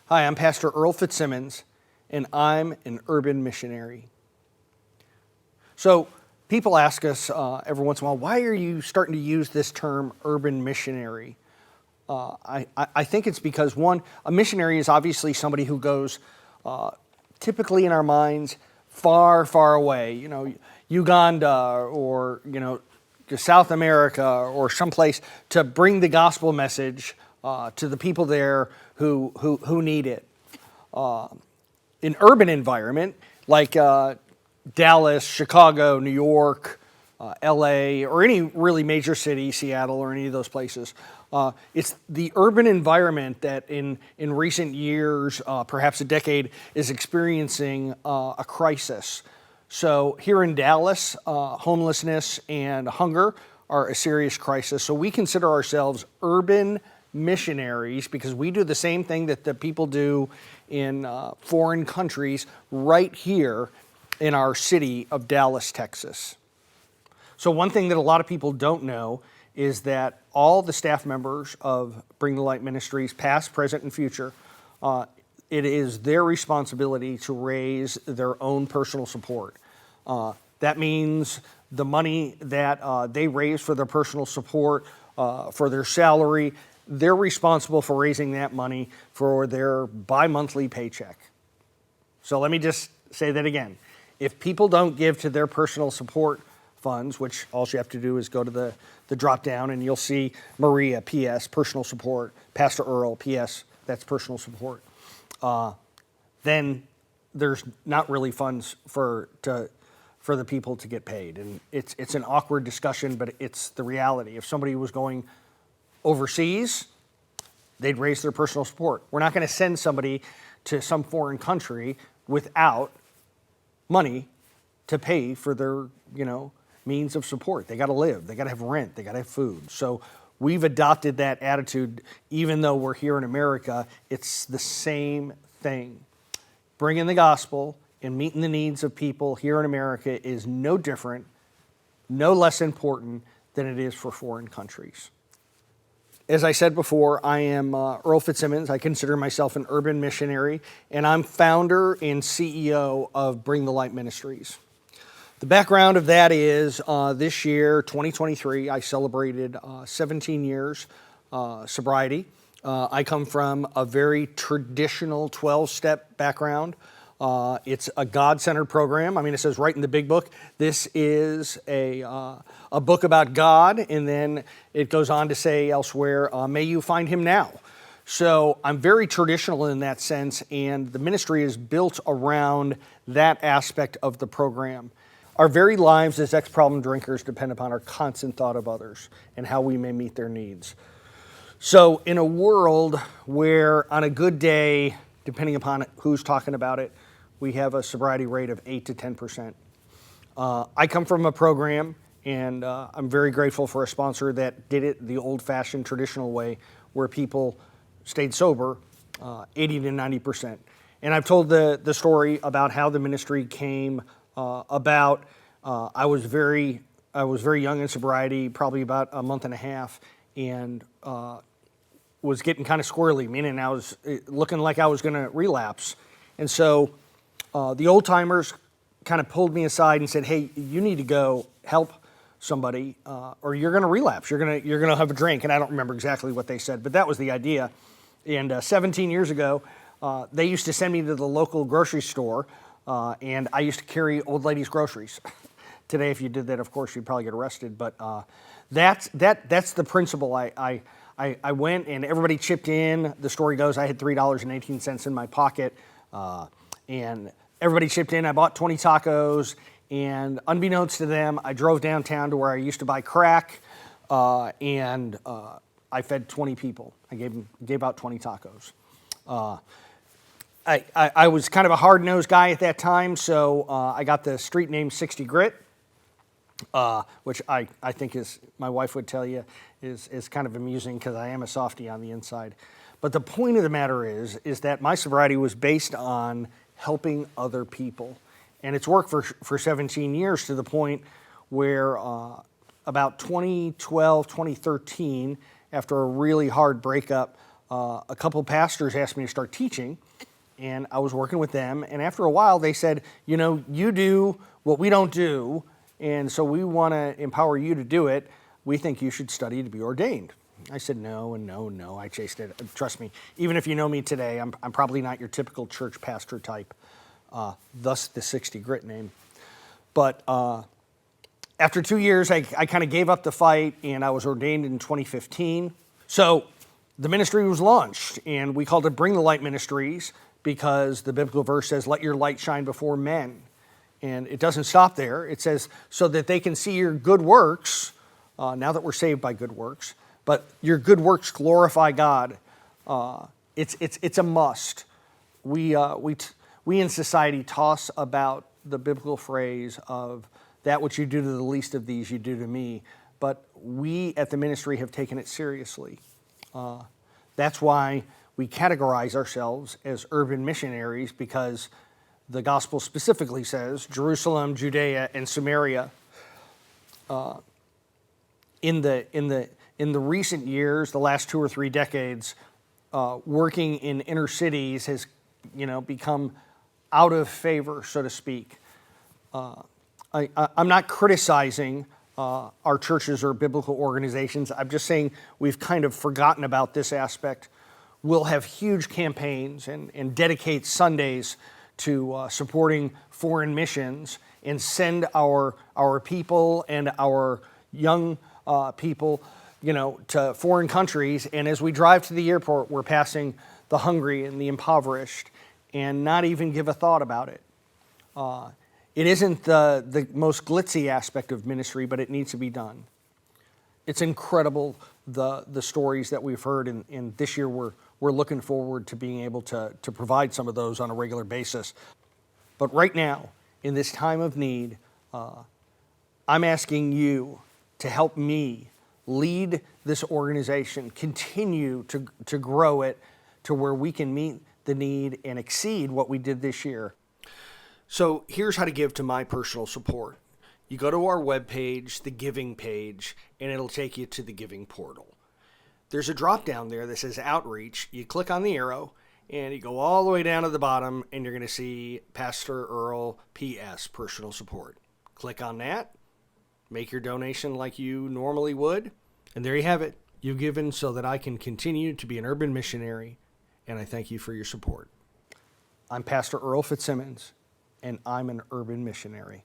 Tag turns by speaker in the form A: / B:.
A: Hi, I'm Pastor Earl Fitzsimmons, and I'm an urban missionary. So people ask us every once in a while, why are you starting to use this term urban missionary? I think it's because, one, a missionary is obviously somebody who goes, typically in our minds, far, far away, Uganda or, to South America or someplace to bring the gospel message to the people there who need it. An urban environment like Dallas, Chicago, New York, LA, or any really major city, Seattle, or any of those places. It's the urban environment that in recent years, perhaps a decade, is experiencing a crisis. So here in Dallas, homelessness and hunger are a serious crisis. So we consider ourselves urban missionaries because we do the same thing that the people do in foreign countries right here in our city of Dallas, Texas. So one thing that a lot of people don't know is that all the staff members of Bring the Light Ministries, past, present, and future, it is their responsibility to raise their own personal support. That means the money that they raise for their personal support, for their salary, they're responsible for raising that money for their bi-monthly paycheck. So let me just say that again. If people don't give to their personal support funds, which all you have to do is go to the drop down and you'll see Maria, P.S., personal support, Pastor Earl, P.S., that's personal support, then there's not really funds for the people to get paid. And it's an awkward discussion, but it's the reality. If somebody was going overseas, they'd raise their personal support. We're not going to send somebody to some foreign country without money to pay for their, means of support. They got to live. They got to have rent. They got to have food. So we've adopted that attitude. Even though we're here in America, it's the same thing. Bringing the gospel and meeting the needs of people here in America is no different, no less important than it is for foreign countries. As I said before, I am Earl Fitzsimmons. I consider myself an urban missionary, and I'm founder and CEO of Bring the Light Ministries. The background of that is this year, 2023, I celebrated 17 years sobriety. I come from a very traditional 12-step background. It's a God-centered program. I mean, it says right in the big book, this is a book about God, and then it goes on to say elsewhere, may you find him now. So I'm very traditional in that sense, and the ministry is built around that aspect of the program. Our very lives as ex-problem drinkers depend upon our constant thought of others and how we may meet their needs. So in a world where on a good day, depending upon who's talking about it, we have a sobriety rate of 8 to 10%. I come from a program, and I'm very grateful for a sponsor that did it the old-fashioned traditional way, where people stayed sober 80 to 90%. And I've told the story about how the ministry came about. I was very young in sobriety, probably about a month and a half, and was getting kind of squirrely, meaning I was looking like I was going to relapse. And so the old timers kind of pulled me aside and said, hey, you need to go help somebody or you're going to relapse. You're going to have a drink. And I don't remember exactly what they said, but that was the idea. And 17 years ago, they used to send me to the local grocery store, and I used to carry old ladies' groceries. Today, if you did that, of course, you'd probably get arrested. But that's the principle. I went, and everybody chipped in. The story goes, I had $3.18 in my pocket, and everybody chipped in. I bought 20 tacos, and unbeknownst to them, I drove downtown to where I used to buy crack, and I fed 20 people. I gave out 20 tacos. I was kind of a hard-nosed guy at that time, so I got the street name 60 Grit, which I think is, my wife would tell you, is kind of amusing because I am a softie on the inside. But the point of the matter is that my sobriety was based on helping other people. And it's worked for 17 years to the point where about 2012, 2013, after a really hard breakup, a couple of pastors asked me to start teaching, and I was working with them. And after a while, they said, you know, you do what we don't do, and so we want to empower you to do it. We think you should study to be ordained. I said no and no and no. I chased it. Trust me, even if you know me today, I'm probably not your typical church pastor type, thus the 60 Grit name. But after 2 years, I kind of gave up the fight, and I was ordained in 2015. So the ministry was launched, and we called it Bring the Light Ministries because the biblical verse says, let your light shine before men. And it doesn't stop there. It says, so that they can see your good works, now that we're saved by good works, but your good works glorify God. It's a must. We in society toss about the biblical phrase of that which you do to the least of these, you do to me. But we at the ministry have taken it seriously. That's why we categorize ourselves as urban missionaries, because the gospel specifically says Jerusalem, Judea, and Samaria. In the recent years, the last 2 or 3 decades, working in inner cities has, become out of favor, so to speak. I'm not criticizing our churches or biblical organizations. I'm just saying we've kind of forgotten about this aspect. We'll have huge campaigns and dedicate Sundays to supporting foreign missions and send our people and our young people, to foreign countries. And as we drive to the airport, we're passing the hungry and the impoverished and not even give a thought about it. It isn't the most glitzy aspect of ministry, but it needs to be done. It's incredible the stories that we've heard, and this year we're looking forward to being able to provide some of those on a regular basis. But right now, in this time of need, I'm asking you to help me lead this organization, continue to grow it to where we can meet the need and exceed what we did this year. So here's how to give to my personal support. You go to our webpage, the giving page, and it'll take you to the giving portal. There's a drop down there that says outreach. You click on the arrow and you go all the way down to the bottom and you're going to see Pastor Earl PS, personal support. Click on that, make your donation like you normally would, and there you have it. You've given so that I can continue to be an urban missionary, and I thank you for your support. I'm Pastor Earl Fitzsimmons, and I'm an urban missionary.